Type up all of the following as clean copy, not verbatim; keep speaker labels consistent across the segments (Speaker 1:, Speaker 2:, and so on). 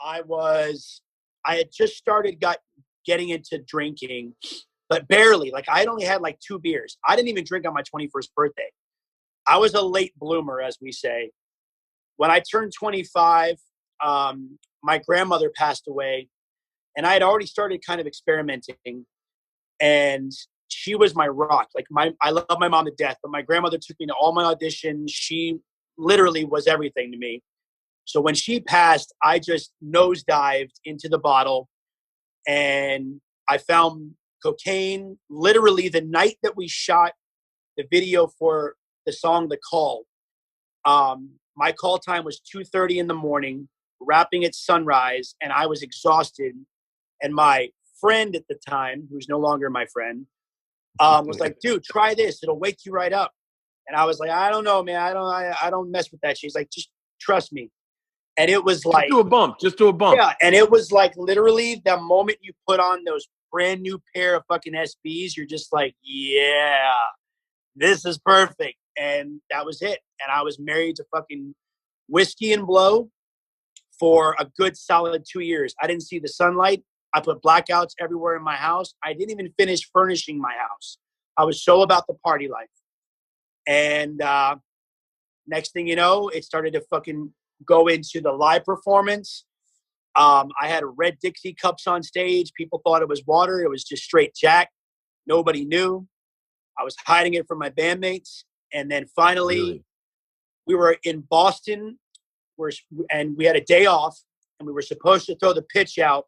Speaker 1: I had just started getting into drinking, but barely. Like I had only had like 2 beers. I didn't even drink on my 21st birthday. I was a late bloomer, as we say. When I turned 25, my grandmother passed away, and I had already started kind of experimenting, and she was my rock. Like I love my mom to death, but my grandmother took me to all my auditions. She literally was everything to me. So when she passed, I just nosedived into the bottle, and I found cocaine literally the night that we shot the video for the song The Call. My call time was 2:30 in the morning, wrapping at sunrise, and I was exhausted. And my friend at the time, who's no longer my friend, was like, dude, try this. It'll wake you right up. And I was like, I don't know, man. I don't mess with that. She's like, just trust me. And it was like,
Speaker 2: just do a bump.
Speaker 1: Yeah. And it was like, literally the moment you put on those brand new pair of fucking SBs, you're just like, yeah, this is perfect. And that was it. And I was married to fucking whiskey and blow for a good solid 2 years. I didn't see the sunlight. I put blackouts everywhere in my house. I didn't even finish furnishing my house. I was so about the party life. And next thing you know, it started to fucking go into the live performance. I had red Dixie cups on stage. People thought it was water. It was just straight Jack. Nobody knew. I was hiding it from my bandmates. And then finally, we were in Boston, and we had a day off, and we were supposed to throw the pitch out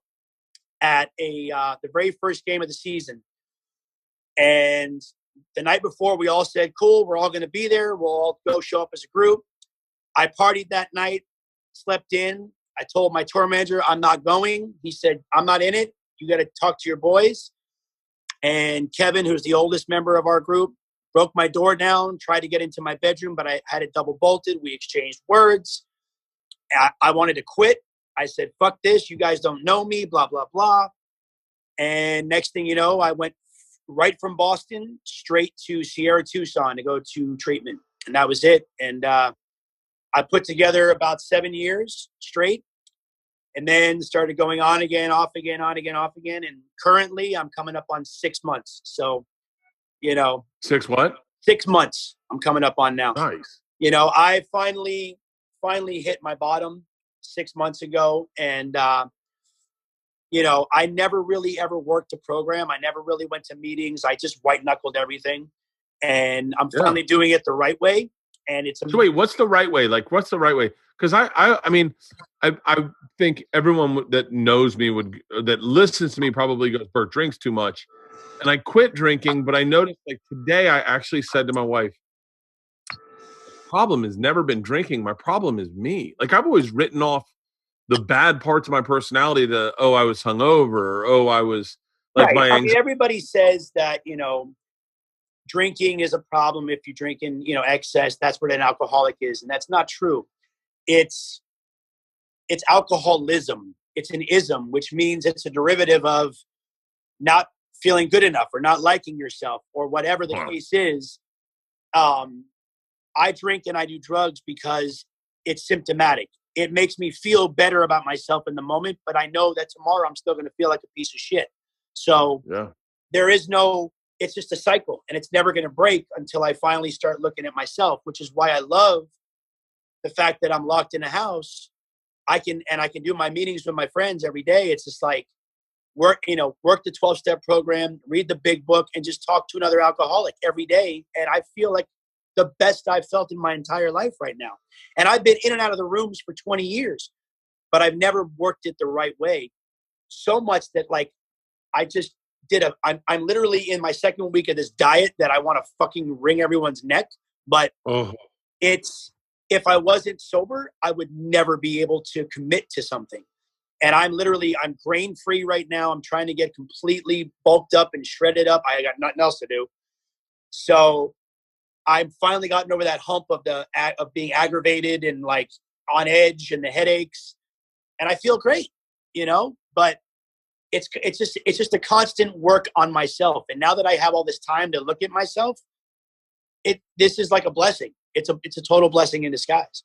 Speaker 1: at the very first game of the season. And the night before, we all said, cool, we're all going to be there. We'll all go show up as a group. I partied that night, slept in. I told my tour manager, I'm not going. He said, I'm not in it. You got to talk to your boys. And Kevin, who's the oldest member of our group, broke my door down, tried to get into my bedroom, but I had it double bolted. We exchanged words. I wanted to quit. I said, fuck this. You guys don't know me, blah, blah, blah. And next thing you know, I went right from Boston straight to Sierra Tucson to go to treatment. And that was it. And I put together about 7 years straight, and then started going on again, off again, on again, off again. And currently I'm coming up on 6 months. So,
Speaker 2: 6 what?
Speaker 1: 6 months I'm coming up on now.
Speaker 2: Nice.
Speaker 1: I finally hit my bottom 6 months ago. And, I never really ever worked a program. I never really went to meetings. I just white knuckled everything, and I'm finally doing it the right way. And it's
Speaker 2: so wait, what's the right way? Like, what's the right way? Because I mean, I think everyone that knows me that listens to me probably goes, Bert drinks too much. And I quit drinking, but I noticed like today I actually said to my wife, the problem has never been drinking. My problem is me. Like I've always written off the bad parts of my personality to, I was hungover, or, I was like
Speaker 1: right.
Speaker 2: I mean,
Speaker 1: everybody says that, drinking is a problem if you're drinking, excess. That's what an alcoholic is. And that's not true. It's alcoholism. It's an ism, which means it's a derivative of not feeling good enough or not liking yourself or whatever the case is. I drink and I do drugs because it's symptomatic. It makes me feel better about myself in the moment, but I know that tomorrow I'm still going to feel like a piece of shit. So there is it's just a cycle, and it's never going to break until I finally start looking at myself, which is why I love the fact that I'm locked in a house. I can do my meetings with my friends every day. It's just like work the 12-step program, read the big book, and just talk to another alcoholic every day. And I feel like the best I've felt in my entire life right now. And I've been in and out of the rooms for 20 years, but I've never worked it the right way. So much that like, I just I'm literally in my second week of this diet that I want to fucking wring everyone's neck. But if I wasn't sober, I would never be able to commit to something. And I'm grain free right now. I'm trying to get completely bulked up and shredded up. I got nothing else to do. So I've finally gotten over that hump of being aggravated and like on edge and the headaches, and I feel great, but it's just a constant work on myself. And now that I have all this time to look at myself, this is like a blessing. It's a total blessing in disguise.